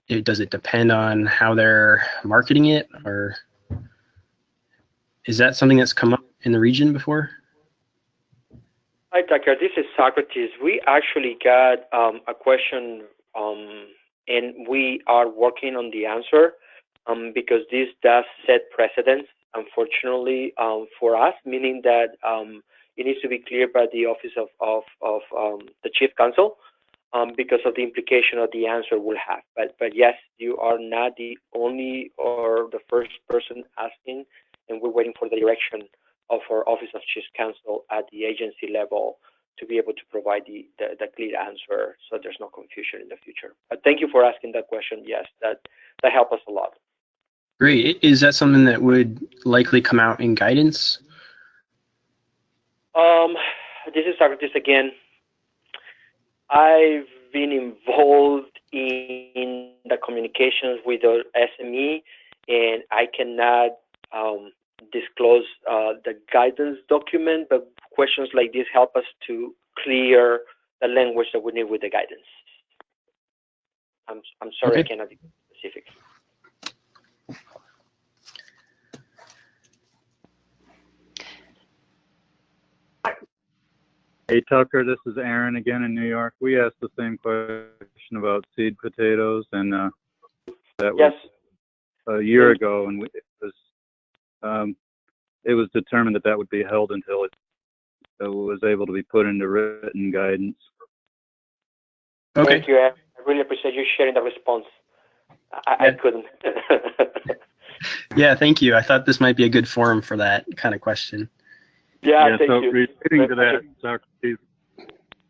does it depend on how they're marketing it, or is that something that's come up in the region before? Hi, Tucker. This is Socrates. We actually got a question, and we are working on the answer because this does set precedents, unfortunately, for us, meaning that it needs to be cleared by the Office of the Chief Counsel because of the implication of the answer will have. But yes, you are not the only or the first person asking, and we're waiting for the direction of our Office of Chief Counsel at the agency level to be able to provide the clear answer so there's no confusion in the future. But thank you for asking that question. Yes, that helped us a lot. Great. Is that something that would likely come out in guidance? This is Socrates again. I've been involved in the communications with the SME, and I cannot disclose the guidance document, but questions like this help us to clear the language that we need with the guidance. I'm sorry, okay. I cannot be specific. Hey Tucker, this is Aaron again in New York. We asked the same question about seed potatoes, and that was a year ago, and it was determined that would be held until it was able to be put into written guidance. Okay. Thank you, Aaron. I really appreciate you sharing the response. I couldn't. Yeah, thank you. I thought this might be a good forum for that kind of question. Yeah, thank so you. Relating to that, Socrates,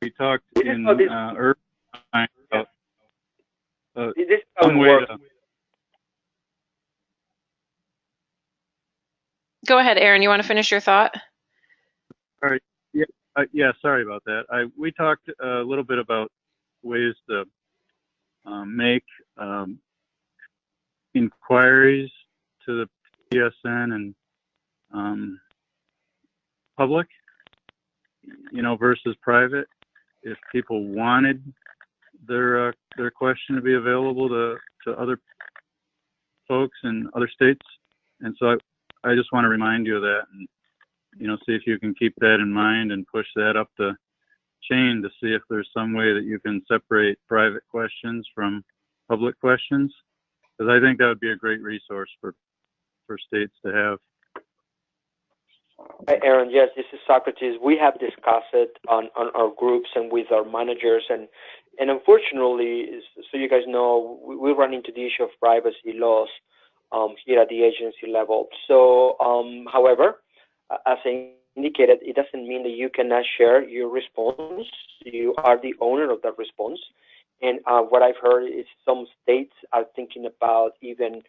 we talked in early time about one way to... Go ahead, Aaron. You want to finish your thought? All right. Yeah. Sorry about that. We talked a little bit about ways to make inquiries to the PSN and public, versus private. If people wanted their question to be available to other folks in other states, and so I just want to remind you of that, and see if you can keep that in mind and push that up the chain to see if there's some way that you can separate private questions from public questions, because I think that would be a great resource for states to have. Aaron, yes, this is Socrates. We have discussed it on our groups and with our managers, and unfortunately, so you guys know, we run into the issue of privacy laws here at the agency level. So, however, as I indicated, it doesn't mean that you cannot share your response. You are the owner of that response. And what I've heard is some states are thinking about even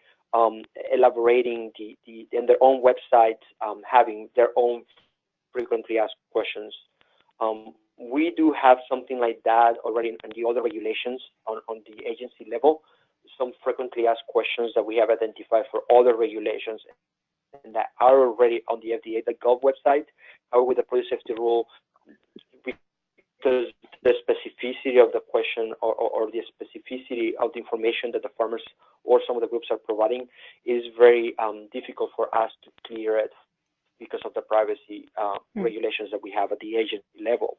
elaborating in their own websites, having their own frequently asked questions. We do have something like that already in the other regulations on the agency level, some frequently asked questions that we have identified for other regulations and that are already on the FDA.gov website. However, with the produce safety rule, because the specificity of the question or the specificity of the information that the farmers or some of the groups are providing is very difficult for us to clear it because of the privacy regulations that we have at the agency level.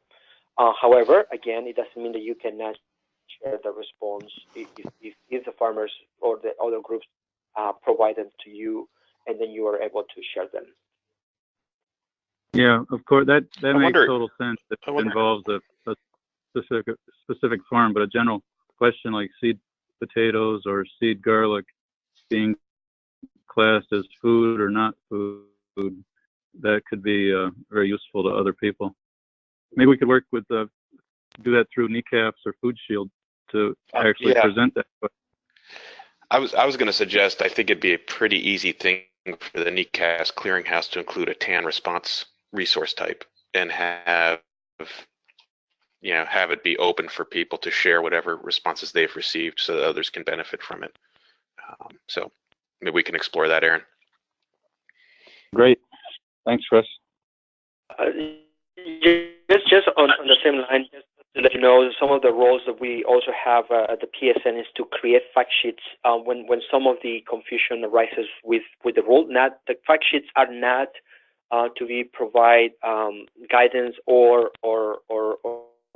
However, again, it doesn't mean that you cannot share the response if the farmers or the other groups provide them to you, and then you are able to share them. Yeah, of course, that makes total sense. It involves a specific farm, but a general question like seed potatoes or seed garlic being classed as food or not food, that could be very useful to other people. Maybe we could work with do that through NECAFS or Food Shield to actually present that. I was going to suggest, I think it'd be a pretty easy thing for the NECAFS clearinghouse to include a TAN response resource type and have have it be open for people to share whatever responses they've received so that others can benefit from it. So maybe we can explore that, Aaron. Great. Thanks, Chris. Just on the same line, just to let you know, some of the roles that we also have at the PSN is to create fact sheets when some of the confusion arises with the role. Not the fact sheets are not to be provide guidance or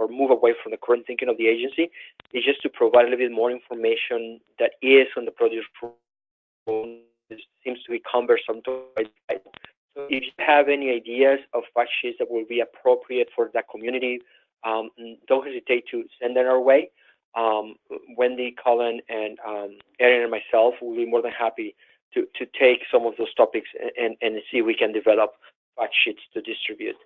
move away from the current thinking of the agency. It's just to provide a little bit more information that is on the produce rule. It seems to be cumbersome to write. So if you have any ideas of fact sheets that will be appropriate for that community, don't hesitate to send them our way. Wendy, Colin, and Erin and myself will be more than happy to take some of those topics and see if we can develop fact sheets to distribute.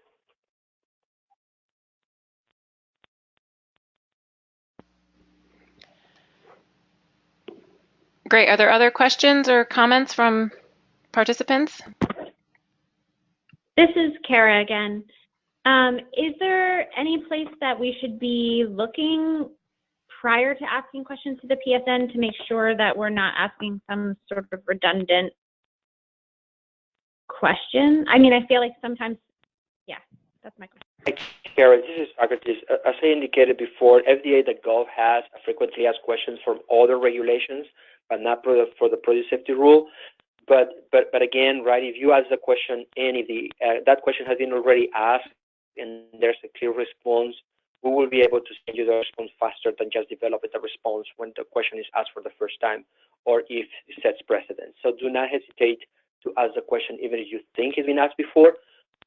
Great. Are there other questions or comments from participants? This is Kara again. Is there any place that we should be looking prior to asking questions to the PSN to make sure that we're not asking some sort of redundant question? I mean, I feel like sometimes, yeah, that's my question. Kara, this is Socrates. As I indicated before, FDA.gov has frequently asked questions from other regulations, but not for the produce safety rule. But again, right, if you ask the question and if that question has been already asked and there's a clear response, we will be able to send you the response faster than just developing the response when the question is asked for the first time or if it sets precedent. So do not hesitate to ask the question even if you think it's been asked before,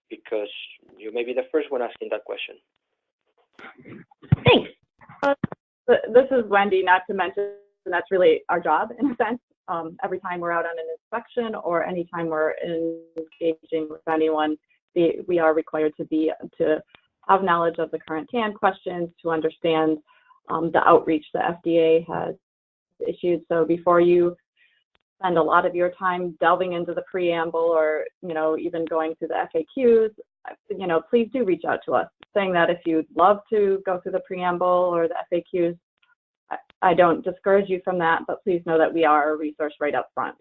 because you may be the first one asking that question. Thanks. This is Wendy, not to mention that's really our job in a sense. Every time we're out on an inspection or anytime we're engaging with anyone, we are required to have knowledge of the current TAN questions, to understand the outreach the FDA has issued. So before you spend a lot of your time delving into the preamble or, even going through the FAQs, please do reach out to us, saying that if you'd love to go through the preamble or the FAQs, I don't discourage you from that, but please know that we are a resource right up front.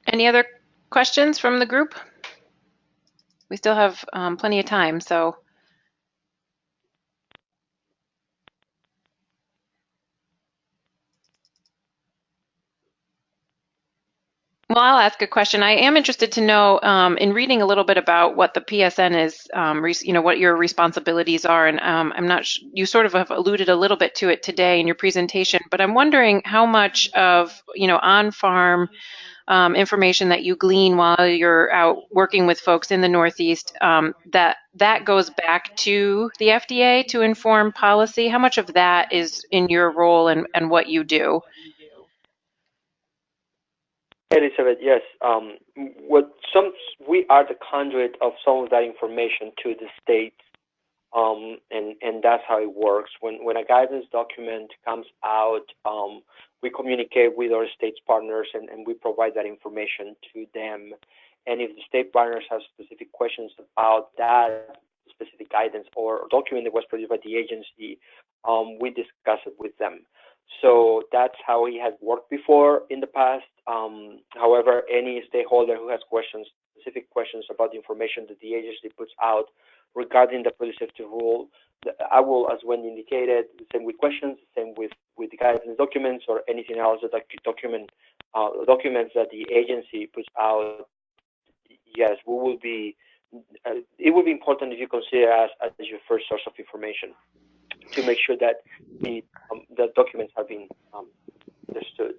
Any other questions from the group? We still have plenty of time, so. Well, I'll ask a question. I am interested to know, in reading a little bit about what the PSN is, what your responsibilities are, and I'm not. You sort of have alluded a little bit to it today in your presentation, but I'm wondering how much of on-farm information that you glean while you're out working with folks in the Northeast, that goes back to the FDA to inform policy. How much of that is in your role and what you do? Elizabeth, yes. We are the conduit of some of that information to the states, and that's how it works. When a guidance document comes out, we communicate with our states partners and we provide that information to them. And if the state partners have specific questions about that specific guidance or document that was produced by the agency, we discuss it with them. So that's how it has worked before in the past. However, any stakeholder who has questions, specific questions about the information that the agency puts out regarding the produce safety rule, I will, as Wendy indicated, same with questions, same with the guidance documents or anything else that documents that the agency puts out. Yes, we will be. It will be important if you consider us as your first source of information to make sure that the documents have been understood.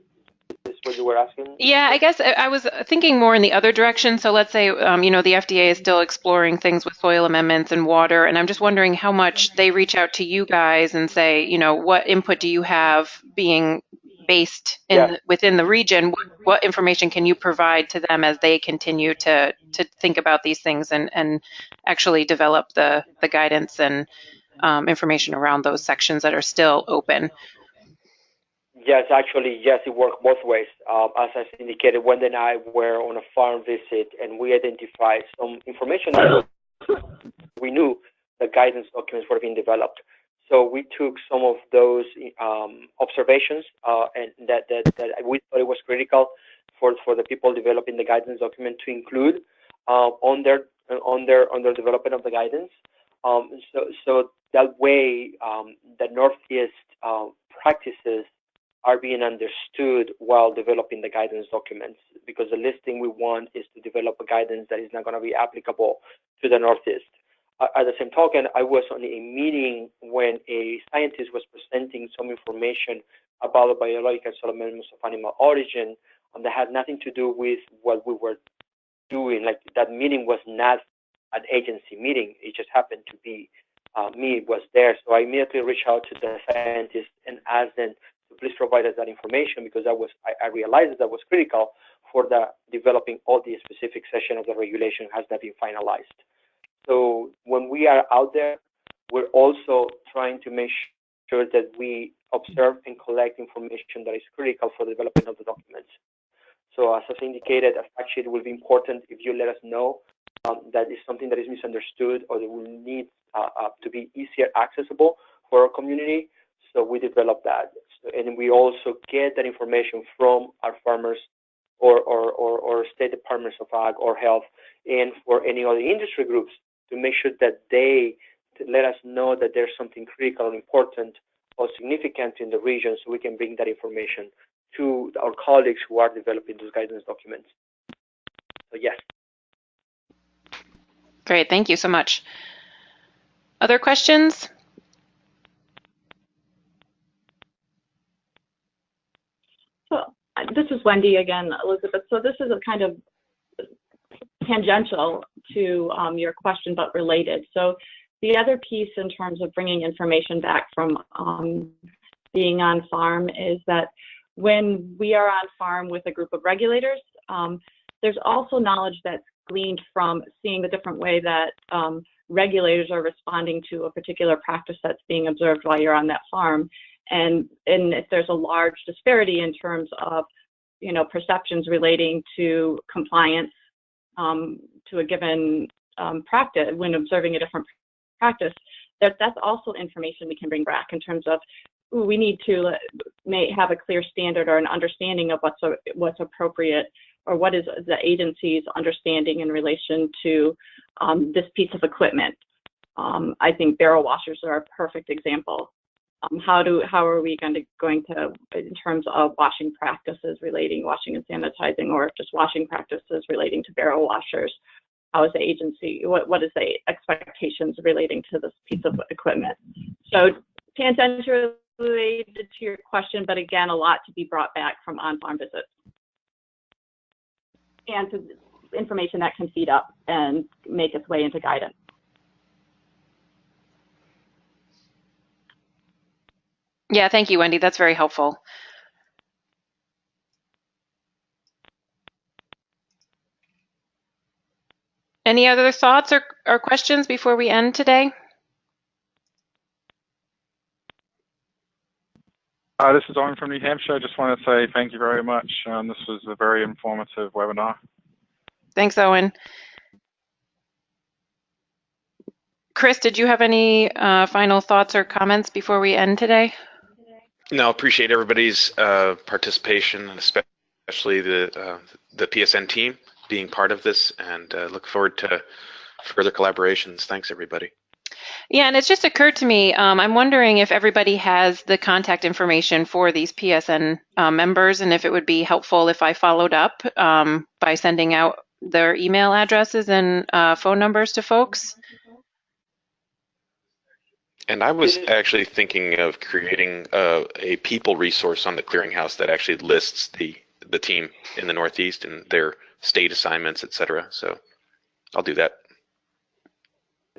Is this what you were asking? Yeah, I guess I was thinking more in the other direction. So let's say, the FDA is still exploring things with soil amendments and water, and I'm just wondering how much they reach out to you guys and say, what input do you have being based within the region? What information can you provide to them as they continue to think about these things and actually develop the guidance and information around those sections that are still open? Yes, actually, yes, it worked both ways. As I indicated, Wendy and I were on a farm visit, and we identified some information that we knew the guidance documents were being developed. So we took some of those observations, and that we thought it was critical for the people developing the guidance document to include on their development of the guidance. So that way, the Northeast practices are being understood while developing the guidance documents, because the last thing we want is to develop a guidance that is not going to be applicable to the Northeast. At the same token, I was on a meeting when a scientist was presenting some information about the biological elements of animal origin that had nothing to do with what we were doing. Like, that meeting was not an agency meeting. It just happened to be me was there. So I immediately reached out to the scientist and asked them to please provide us that information, because I realized that was critical for the developing all the specific section of the regulation has not been finalized. So when we are out there, we're also trying to make sure that we observe and collect information that is critical for the development of the documents. So as I've indicated, a fact sheet will be important if you let us know that is something that is misunderstood or that will need to be easier accessible for our community. So we develop that. And we also get that information from our farmers or state departments of ag or health, and for any other industry groups, to make sure that they let us know that there's something critical, important, or significant in the region, so we can bring that information to our colleagues who are developing those guidance documents. So yes. Great, thank you so much. Other questions? So this is Wendy again, Elizabeth. So this is a kind of tangential to your question, but related. So the other piece in terms of bringing information back from being on farm is that when we are on farm with a group of regulators, there's also knowledge that's gleaned from seeing the different way that regulators are responding to a particular practice that's being observed while you're on that farm. And if there's a large disparity in terms of, perceptions relating to compliance to a given practice, when observing a different practice, that's also information we can bring back in terms of, we need to have a clear standard or an understanding of what's appropriate, or what is the agency's understanding in relation to this piece of equipment. I think barrel washers are a perfect example. How are we going to, in terms of washing practices relating, washing and sanitizing, or just washing practices relating to barrel washers? How is the agency, what is the expectations relating to this piece of equipment? So tangentially related to your question, but again, a lot to be brought back from on-farm visits. And to information that can feed up and make its way into guidance. Yeah, thank you, Wendy. That's very helpful. Any other thoughts or questions before we end today? This is Owen from New Hampshire. I just want to say thank you very much. This was a very informative webinar. Thanks, Owen. Chris, did you have any final thoughts or comments before we end today? No, appreciate everybody's participation, and especially the PSN team being part of this, and look forward to further collaborations. Thanks, everybody. Yeah, and it's just occurred to me, I'm wondering if everybody has the contact information for these PSN members, and if it would be helpful if I followed up by sending out their email addresses and phone numbers to folks. And I was actually thinking of creating a people resource on the clearinghouse that actually lists the team in the Northeast and their state assignments, et cetera. So I'll do that.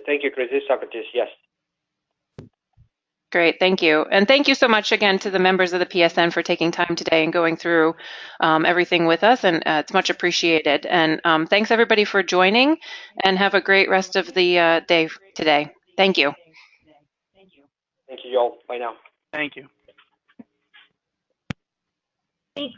Thank you, Chris. This is Socrates. Yes. Great, thank you. And thank you so much again to the members of the PSN for taking time today and going through everything with us, and it's much appreciated. And thanks everybody for joining, and have a great rest of the day today. Thank you. Thank you, y'all. Bye now. Thank you. Thanks.